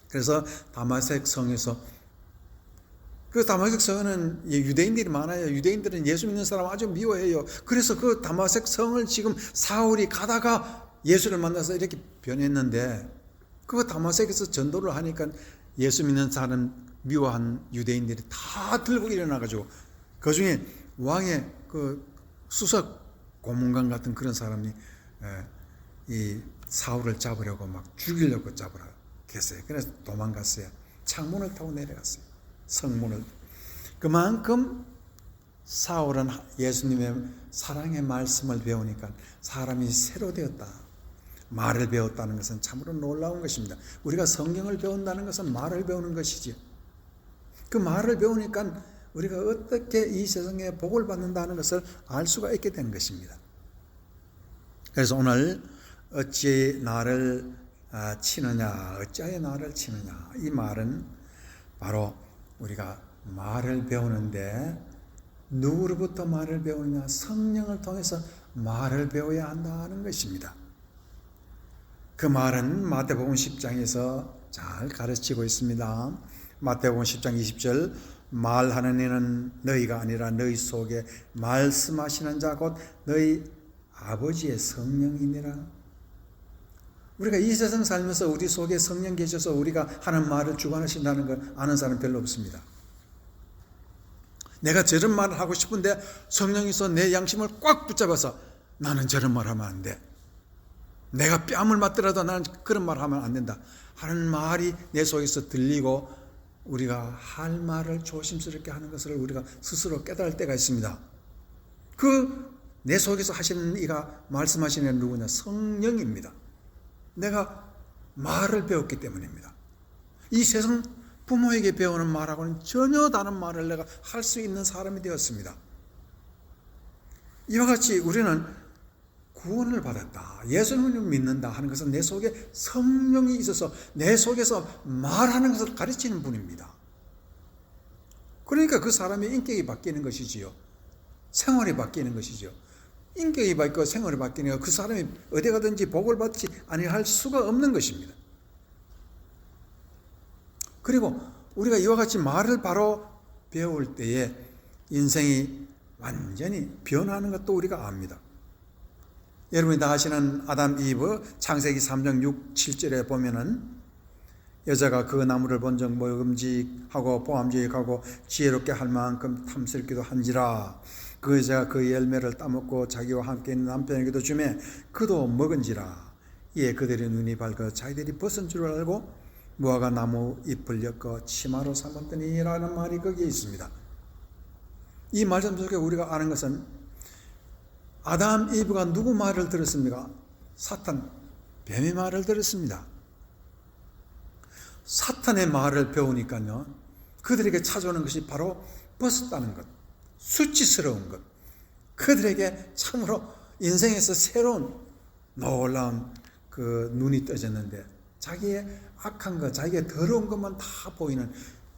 그래서 다마색 성에서, 그 다마색 성에는 유대인들이 많아요. 유대인들은 예수 믿는 사람 아주 미워해요. 그래서 그 다마색 성을 지금 사울이 가다가 예수를 만나서 이렇게 변했는데, 그 다마색에서 전도를 하니까 예수 믿는 사람 미워한 유대인들이 다 들고 일어나가지고, 그 중에 왕의 그 수석 고문관 같은 그런 사람이 이 사울을 잡으려고 막 죽이려고 잡으라고 했어요. 그래서 도망갔어요. 창문을 타고 내려갔어요. 성문을. 그만큼 사울은 예수님의 사랑의 말씀을 배우니까 사람이 새로 되었다. 말을 배웠다는 것은 참으로 놀라운 것입니다. 우리가 성경을 배운다는 것은 말을 배우는 것이지. 그 말을 배우니까 우리가 어떻게 이 세상에 복을 받는다는 것을 알 수가 있게 된 것입니다. 그래서 오늘 어찌 나를 치느냐, 어찌하여 나를 치느냐, 이 말은 바로 우리가 말을 배우는데 누구로부터 말을 배우느냐? 성령을 통해서 말을 배워야 한다는 것입니다. 그 말은 마태복음 10장에서 잘 가르치고 있습니다. 마태복음 10장 20절, 말하는 이는 너희가 아니라 너희 속에 말씀하시는 자 곧 너희 아버지의 성령이니라. 우리가 이 세상 살면서 우리 속에 성령 계셔서 우리가 하는 말을 주관하신다는 걸 아는 사람 별로 없습니다. 내가 저런 말을 하고 싶은데 성령이서 내 양심을 꽉 붙잡아서 나는 저런 말 하면 안 돼. 내가 뺨을 맞더라도 나는 그런 말 하면 안 된다 하는 말이 내 속에서 들리고 우리가 할 말을 조심스럽게 하는 것을 우리가 스스로 깨달을 때가 있습니다. 그 내 속에서 하시는 이가 말씀하시는 누구냐? 성령입니다. 내가 말을 배웠기 때문입니다. 이 세상 부모에게 배우는 말하고는 전혀 다른 말을 내가 할 수 있는 사람이 되었습니다. 이와 같이 우리는 구원을 받았다, 예수님을 믿는다 하는 것은 내 속에 성령이 있어서 내 속에서 말하는 것을 가르치는 분입니다. 그러니까 그 사람의 인격이 바뀌는 것이지요. 생활이 바뀌는 것이죠. 인격이 바뀌고 생활이 바뀌니까 그 사람이 어디 가든지 복을 받지 아니할 수가 없는 것입니다. 그리고 우리가 이와 같이 말을 바로 배울 때에 인생이 완전히 변하는 것도 우리가 압니다. 여러분이 다 아시는 아담 이브 창세기 3장 6, 7절에 보면은 여자가 그 나무를 본 적 먹음직하고 보암직하고 지혜롭게 할 만큼 탐스럽기도 한지라. 그 여자가 그 열매를 따먹고 자기와 함께 있는 남편에게도 주매 그도 먹은지라. 이에 그들의 눈이 밝아 자기들이 벗은 줄 알고 무화과 나무 잎을 엮어 치마로 삼았더니 라는 말이 거기에 있습니다. 이 말씀 속에 우리가 아는 것은 아담 이브가 누구 말을 들었습니까? 사탄, 뱀의 말을 들었습니다. 사탄의 말을 배우니까요, 그들에게 찾아오는 것이 바로 벗었다는 것, 수치스러운 것, 그들에게 참으로 인생에서 새로운 놀라운 그 눈이 떠졌는데 자기의 악한 것, 자기의 더러운 것만 다 보이는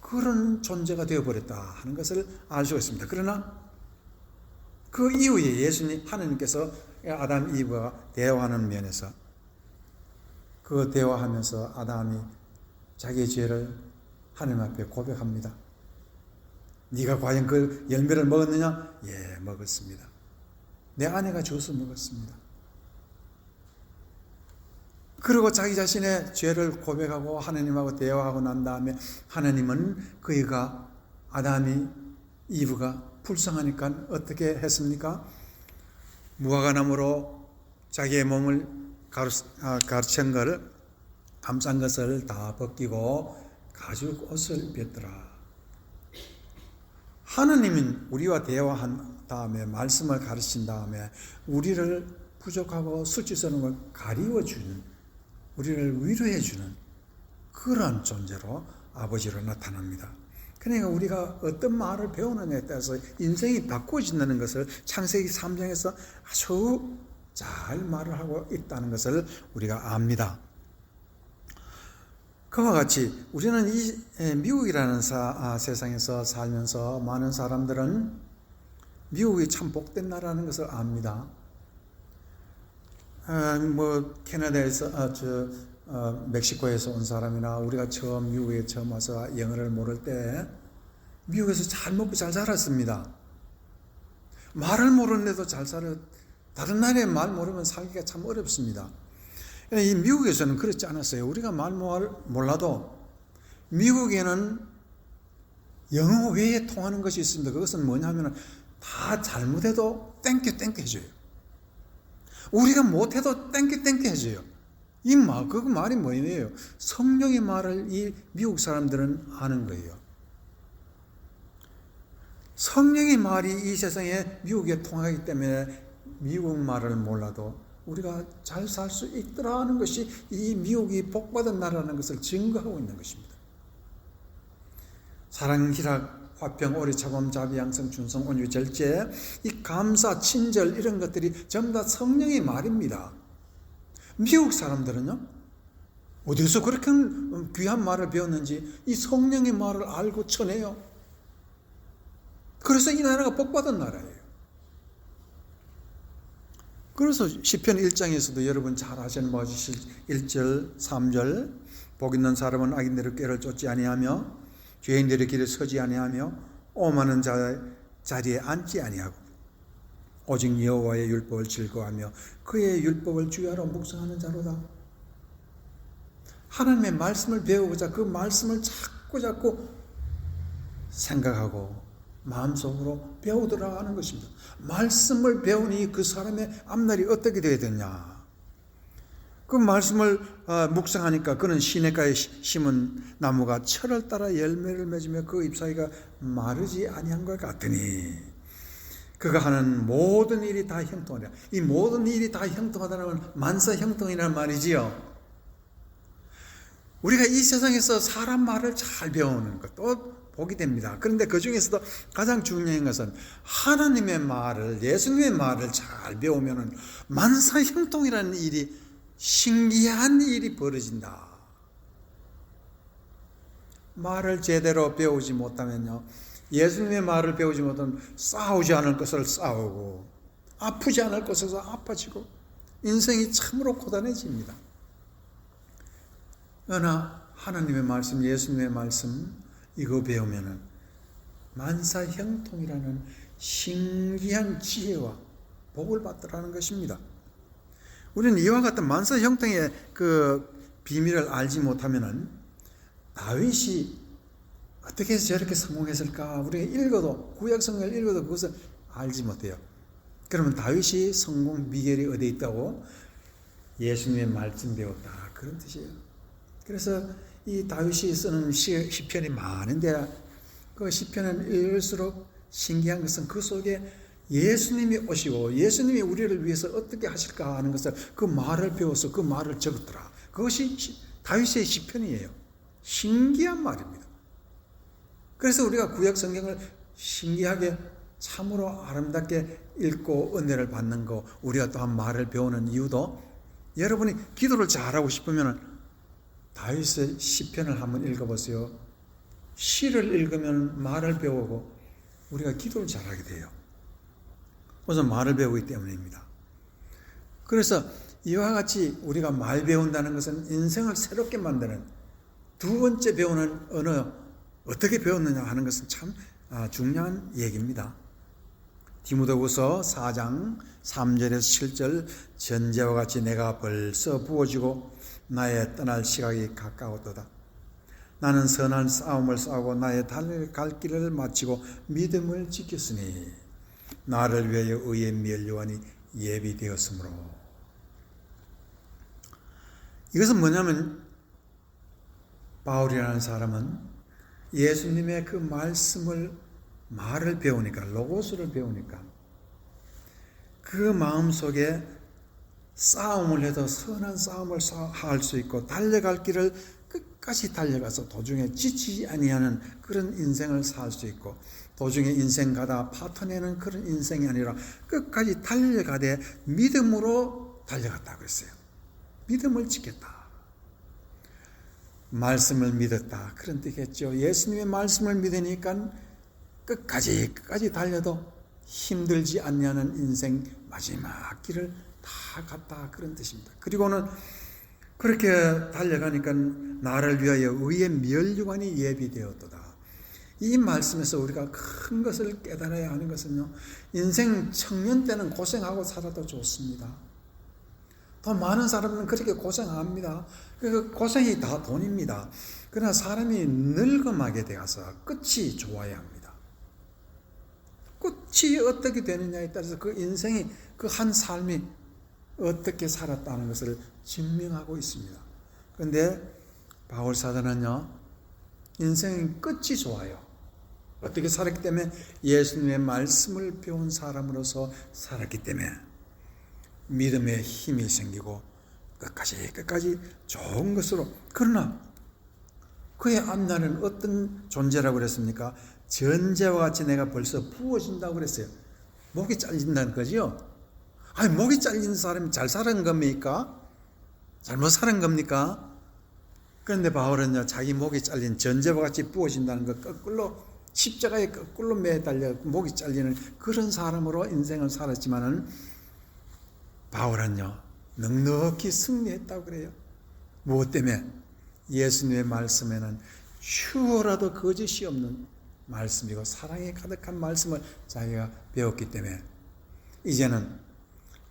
그런 존재가 되어버렸다 하는 것을 알 수가 있습니다. 그러나 그 이후에 예수님, 하나님께서 아담 이브와 대화하는 면에서 그 대화하면서 아담이 자기의 죄를 하나님 앞에 고백합니다. 네가 과연 그 열매를 먹었느냐? 예, 먹었습니다. 내 아내가 줘서 먹었습니다. 그리고 자기 자신의 죄를 고백하고 하나님하고 대화하고 난 다음에 하나님은 그이가 아담이 이브가 불쌍하니까 어떻게 했습니까? 무화과나무로 자기의 몸을 가르친 것을 감싼 것을 다 벗기고 가죽 옷을 입혔더라. 하나님은 우리와 대화한 다음에 말씀을 가르친 다음에 우리를 부족하고 수치스러운 걸 가리워주는, 우리를 위로해주는 그런 존재로 아버지로 나타납니다. 그러니까 우리가 어떤 말을 배우느냐에 따라서 인생이 바꿔진다는 것을 창세기 3장에서 아주 잘 말을 하고 있다는 것을 우리가 압니다. 그와 같이 우리는 이 미국이라는 세상에서 살면서 많은 사람들은 미국이 참 복된 나라라는 것을 압니다. 캐나다에서 멕시코에서 온 사람이나 우리가 처음 미국에 처음 와서 영어를 모를 때 미국에서 잘 먹고 잘 살았습니다. 말을 모르는데도 잘 살아. 다른 나라에 말 모르면 살기가 참 어렵습니다. 이 미국에서는 그렇지 않았어요. 우리가 말 몰라도 미국에는 영어 외에 통하는 것이 있습니다. 그것은 뭐냐면 다 잘못해도 땡큐 해줘요. 우리가 못해도 땡큐 해줘요. 그 말이 뭐예요? 성령의 말을 이 미국 사람들은 아는 거예요. 성령의 말이 이 세상에 미국에 통하기 때문에 미국 말을 몰라도 우리가 잘 살 수 있더라는 것이 이 미국이 복받은 나라라는 것을 증거하고 있는 것입니다. 사랑, 희락, 화평, 오리, 차범, 자비, 양성, 준성, 온유, 절제, 이 감사, 친절 이런 것들이 전부 다 성령의 말입니다. 미국 사람들은요, 어디서 그렇게 귀한 말을 배웠는지 이 성령의 말을 알고 쳐내요. 그래서 이 나라가 복받은 나라예요. 그래서 시편 1장에서도 여러분 잘 아시는 바와 같이 1절, 3절 복 있는 사람은 악인들의 꾀를 쫓지 아니하며 죄인들의 길에 서지 아니하며 오만한 자의 자리에 앉지 아니하고 오직 여호와의 율법을 즐거워하며 그의 율법을 주야로 묵상하는 자로다. 하나님의 말씀을 배우고자 그 말씀을 자꾸 생각하고 마음속으로 배우더라 하는 것입니다. 말씀을 배우니 그 사람의 앞날이 어떻게 되어야 되냐. 그 말씀을 묵상하니까 그는 시냇가에 심은 나무가 철을 따라 열매를 맺으며 그 잎사귀가 마르지 아니한 것 같으니 그가 하는 모든 일이 다 형통하리라. 이 모든 일이 다 형통하다는 만사형통이라는 말이지요. 우리가 이 세상에서 사람 말을 잘 배우는 것도 복이 됩니다. 그런데 그 중에서도 가장 중요한 것은 하나님의 말을, 예수님의 말을 잘 배우면 만사형통이라는 일이, 신기한 일이 벌어진다. 말을 제대로 배우지 못하면요, 예수님의 말을 배우지 못하면 싸우지 않을 것을 싸우고 아프지 않을 것에서 아파지고 인생이 참으로 고단해집니다. 그러나 하나님의 말씀, 예수님의 말씀 이거 배우면은 만사형통이라는 신기한 지혜와 복을 받더라는 것입니다. 우리는 이와 같은 만사형통의 그 비밀을 알지 못하면은 다윗이 어떻게 해서 저렇게 성공했을까? 우리가 구약 성경을 읽어도 그것을 알지 못해요. 그러면 다윗이 성공 비결이 어디에 있다고? 예수님의 말씀 배웠다, 그런 뜻이에요. 그래서 이 다윗이 쓰는 시편이 많은데 그 시편을 읽을수록 신기한 것은 그 속에 예수님이 오시고 예수님이 우리를 위해서 어떻게 하실까 하는 것을 그 말을 배워서 그 말을 적었더라. 그것이 다윗의 시편이에요. 신기한 말입니다. 그래서 우리가 구약 성경을 신기하게 참으로 아름답게 읽고 은혜를 받는 거, 우리가 또한 말을 배우는 이유도, 여러분이 기도를 잘하고 싶으면 다윗의 시편을 한번 읽어보세요. 시를 읽으면 말을 배우고 우리가 기도를 잘하게 돼요. 우선 말을 배우기 때문입니다. 그래서 이와 같이 우리가 말 배운다는 것은 인생을 새롭게 만드는, 두 번째 배우는 언어, 어떻게 배웠느냐 하는 것은 참 중요한 얘기입니다. 디모데후서 4장 3절에서 7절, 전제와 같이 내가 벌써 부어지고 나의 떠날 시각이 가까웠도다. 나는 선한 싸움을 싸우고 나의 달려갈 길을 마치고 믿음을 지켰으니 나를 위하여 의의 면류관이 예비되었으므로. 이것은 뭐냐면 바울이라는 사람은 예수님의 그 말을 배우니까, 로고스를 배우니까 그 마음속에 싸움을 해도 선한 싸움을 할 수 있고 달려갈 길을 끝까지 달려가서 도중에 지치지 아니하는 그런 인생을 살 수 있고, 도중에 인생 가다 파토내는 그런 인생이 아니라 끝까지 달려가되 믿음으로 달려갔다 그랬어요. 믿음을 지켰다. 말씀을 믿었다, 그런 뜻이겠죠. 예수님의 말씀을 믿으니까 끝까지 달려도 힘들지 않냐는 인생 마지막 길을 다 갔다, 그런 뜻입니다. 그리고는 그렇게 달려가니까 나를 위하여 의의 면류관이 예비되었도다. 이 말씀에서 우리가 큰 것을 깨달아야 하는 것은요, 인생 청년 때는 고생하고 살아도 좋습니다. 더 많은 사람은 그렇게 고생합니다. 그 고생이 다 돈입니다. 그러나 사람이 늙음하게 되어서 끝이 좋아야 합니다. 끝이 어떻게 되느냐에 따라서 그 인생이, 그 한 삶이 어떻게 살았다는 것을 증명하고 있습니다. 그런데 바울 사도는요, 인생의 끝이 좋아요. 어떻게 살았기 때문에? 예수님의 말씀을 배운 사람으로서 살았기 때문에 믿음의 힘이 생기고 끝까지 좋은 것으로. 그러나 그의 앞날은 어떤 존재라고 그랬습니까? 전제와 같이 내가 벌써 부어진다고 그랬어요. 목이 잘린다는 거죠. 아니, 목이 잘린 사람이 잘 사는 겁니까? 잘못 사는 겁니까? 그런데 바울은요, 자기 목이 잘린 전제와 같이 부어진다는 것, 거꾸로 십자가에 거꾸로 매달려 목이 잘리는 그런 사람으로 인생을 살았지만은, 바울은요 넉넉히 승리했다고 그래요. 무엇 때문에? 예수님의 말씀에는 추호라도 거짓이 없는 말씀이고 사랑이 가득한 말씀을 자기가 배웠기 때문에 이제는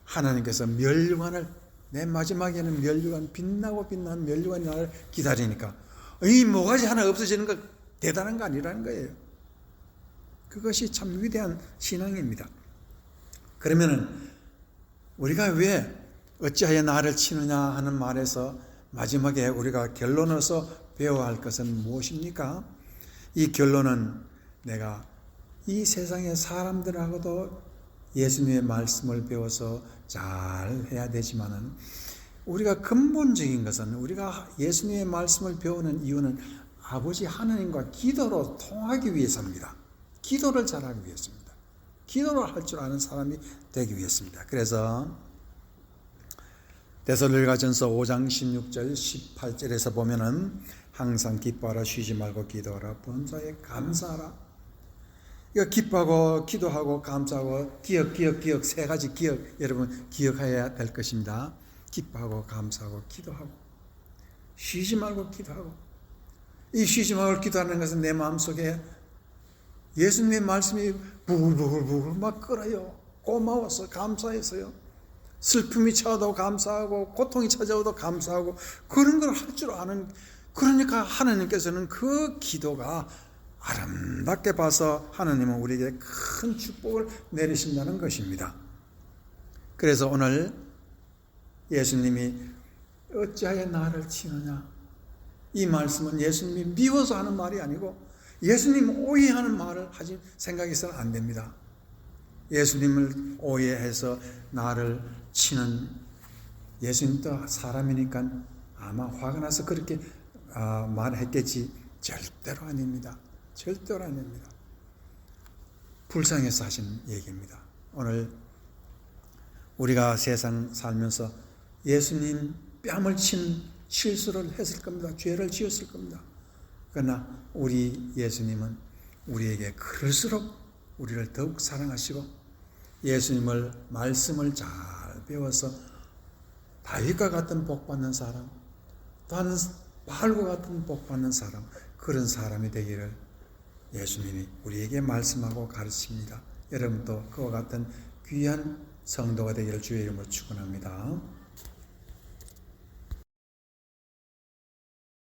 하나님께서 면류관을, 내 마지막에는 면류관, 빛나고 빛나는 면류관이 나를 기다리니까 이 모가지 하나 없어지는 거 대단한 거 아니라는 거예요. 그것이 참 위대한 신앙입니다. 그러면은 우리가 왜 어찌하여 나를 치느냐 하는 말에서 마지막에 우리가 결론으로서 배워야 할 것은 무엇입니까? 이 결론은 내가 이 세상의 사람들하고도 예수님의 말씀을 배워서 잘 해야 되지만은, 우리가 근본적인 것은, 우리가 예수님의 말씀을 배우는 이유는 아버지 하나님과 기도로 통하기 위해서입니다. 기도를 잘하기 위해서입니다. 기도를 할 줄 아는 사람이 되기 위해서입니다. 그래서 데살로니가전서 5장 16절 18절에서 보면은 항상 기뻐하라, 쉬지 말고 기도하라, 범사에 감사하라. 이거 기뻐하고 기도하고 감사하고 기억 세 가지 기억, 여러분 기억해야 될 것입니다. 기뻐하고 감사하고 기도하고 쉬지 말고 기도하고. 이 쉬지 말고 기도하는 것은 내 마음속에 예수님의 말씀이 부글부글 막 끓어요. 고마워서, 감사해서요. 슬픔이 찾아도 감사하고 고통이 찾아오도 감사하고 그런 걸 할 줄 아는, 그러니까 하나님께서는 그 기도가 아름답게 봐서 하나님은 우리에게 큰 축복을 내리신다는 것입니다. 그래서 오늘 예수님이 어찌하여 나를 치느냐, 이 말씀은 예수님이 미워서 하는 말이 아니고 예수님 오해하는 말을 하지 생각해서는 안 됩니다. 예수님을 오해해서 나를 치는, 예수님도 사람이니까 아마 화가 나서 그렇게 말했겠지. 절대로 아닙니다. 절대로 아닙니다. 불쌍해서 하신 얘기입니다. 오늘 우리가 세상 살면서 예수님 뺨을 친 실수를 했을 겁니다. 죄를 지었을 겁니다. 그러나 우리 예수님은 우리에게 그럴수록 우리를 더욱 사랑하시고 예수님을 말씀을 잘 배워서 다윗과 같은 복받는 사람, 또한 바울과 같은 복받는 사람, 그런 사람이 되기를 예수님이 우리에게 말씀하고 가르칩니다. 여러분도 그와 같은 귀한 성도가 되기를 주의 이름으로 축원합니다.